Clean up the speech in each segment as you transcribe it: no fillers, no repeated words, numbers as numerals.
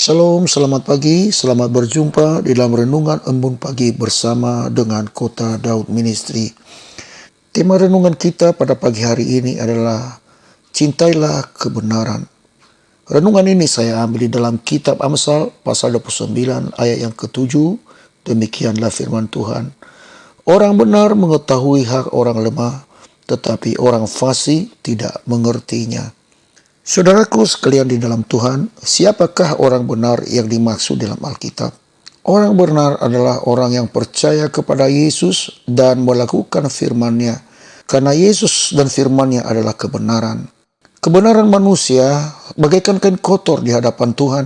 Shalom, selamat pagi, selamat berjumpa di dalam Renungan Embun Pagi bersama dengan Kota Daud Ministry. Tema renungan kita pada pagi hari ini adalah Cintailah Kebenaran. Renungan ini saya ambil di dalam kitab Amsal pasal 29 ayat yang ke-7. Demikianlah firman Tuhan. Orang benar mengetahui hak orang lemah, tetapi orang fasik tidak mengertinya. Saudaraku sekalian di dalam Tuhan, siapakah orang benar yang dimaksud dalam Alkitab? Orang benar adalah orang yang percaya kepada Yesus dan melakukan firman-Nya, karena Yesus dan firman-Nya adalah kebenaran. Kebenaran manusia bagaikan kain kotor di hadapan Tuhan,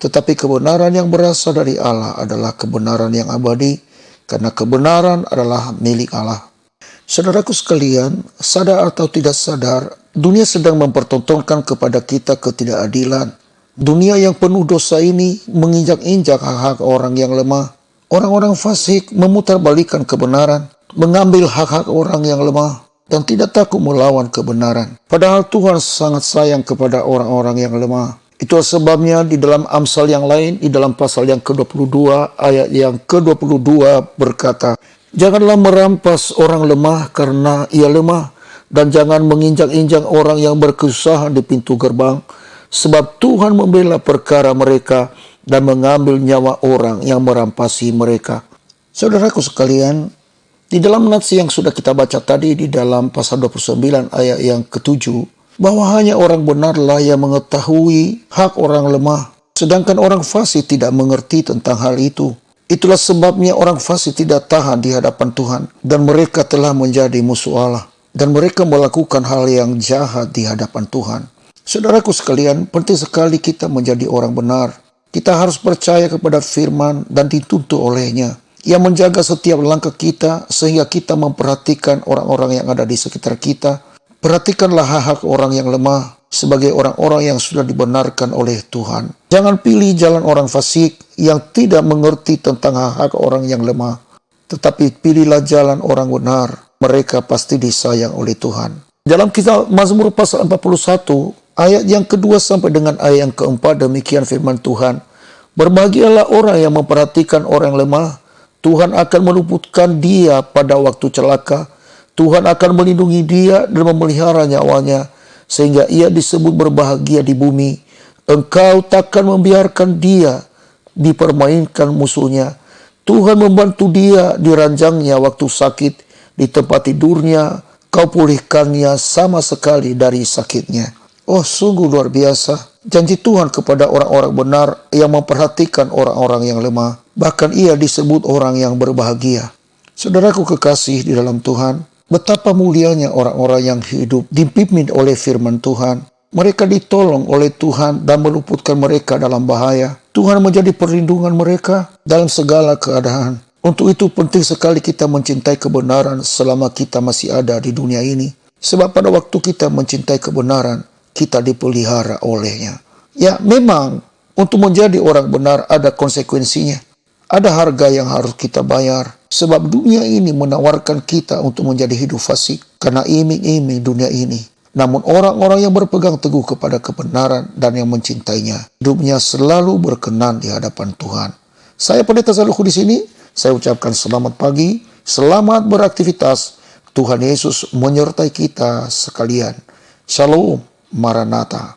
tetapi kebenaran yang berasal dari Allah adalah kebenaran yang abadi, karena kebenaran adalah milik Allah. Saudaraku sekalian, sadar atau tidak sadar, dunia sedang mempertontonkan kepada kita ketidakadilan. Dunia yang penuh dosa ini menginjak-injak hak-hak orang yang lemah. Orang-orang fasik memutarbalikkan kebenaran, mengambil hak-hak orang yang lemah, dan tidak takut melawan kebenaran. Padahal Tuhan sangat sayang kepada orang-orang yang lemah. Itulah sebabnya di dalam Amsal yang lain, di dalam pasal yang ke-22, ayat yang ke-22 berkata, "Janganlah merampas orang lemah karena ia lemah, dan jangan menginjak-injak orang yang berkesusahan di pintu gerbang, sebab Tuhan membela perkara mereka dan mengambil nyawa orang yang merampasi mereka." Saudaraku sekalian, di dalam nats yang sudah kita baca tadi di dalam pasal 29 ayat yang ke-7, bahwa hanya orang benarlah yang mengetahui hak orang lemah, sedangkan orang fasik tidak mengerti tentang hal itu. Itulah sebabnya orang fasik tidak tahan di hadapan Tuhan, dan mereka telah menjadi musuh Allah, dan mereka melakukan hal yang jahat di hadapan Tuhan. Saudaraku sekalian, penting sekali kita menjadi orang benar. Kita harus percaya kepada firman dan dituntut olehnya, yang menjaga setiap langkah kita sehingga kita memperhatikan orang-orang yang ada di sekitar kita. Perhatikanlah hak-hak orang yang lemah sebagai orang-orang yang sudah dibenarkan oleh Tuhan. Jangan pilih jalan orang fasik yang tidak mengerti tentang hak-hak orang yang lemah, tetapi pilihlah jalan orang benar. Mereka pasti disayang oleh Tuhan. Dalam kitab Mazmur pasal 41, ayat yang kedua sampai dengan ayat yang keempat, demikian firman Tuhan. "Berbahagialah orang yang memperhatikan orang yang lemah. Tuhan akan meluputkan dia pada waktu celaka. Tuhan akan melindungi dia dan memelihara nyawanya, sehingga ia disebut berbahagia di bumi. Engkau takkan membiarkan dia dipermainkan musuhnya. Tuhan membantu dia di ranjangnya waktu sakit. Di tempat tidurnya kau pulihkannya sama sekali dari sakitnya." Oh, sungguh luar biasa janji Tuhan kepada orang-orang benar yang memperhatikan orang-orang yang lemah. Bahkan ia disebut orang yang berbahagia. Saudaraku kekasih di dalam Tuhan, betapa mulianya orang-orang yang hidup dipimpin oleh firman Tuhan. Mereka ditolong oleh Tuhan dan meluputkan mereka dalam bahaya. Tuhan menjadi perlindungan mereka dalam segala keadaan. Untuk itu penting sekali kita mencintai kebenaran selama kita masih ada di dunia ini. Sebab pada waktu kita mencintai kebenaran, kita dipelihara olehnya. Ya, memang untuk menjadi orang benar ada konsekuensinya. Ada harga yang harus kita bayar. Sebab dunia ini menawarkan kita untuk menjadi hidup fasik karena iming-iming dunia ini. Namun orang-orang yang berpegang teguh kepada kebenaran dan yang mencintainya, hidupnya selalu berkenan di hadapan Tuhan. Saya Pendeta Saluhu di sini. Saya ucapkan selamat pagi, selamat beraktivitas. Tuhan Yesus menyertai kita sekalian. Shalom, Maranatha.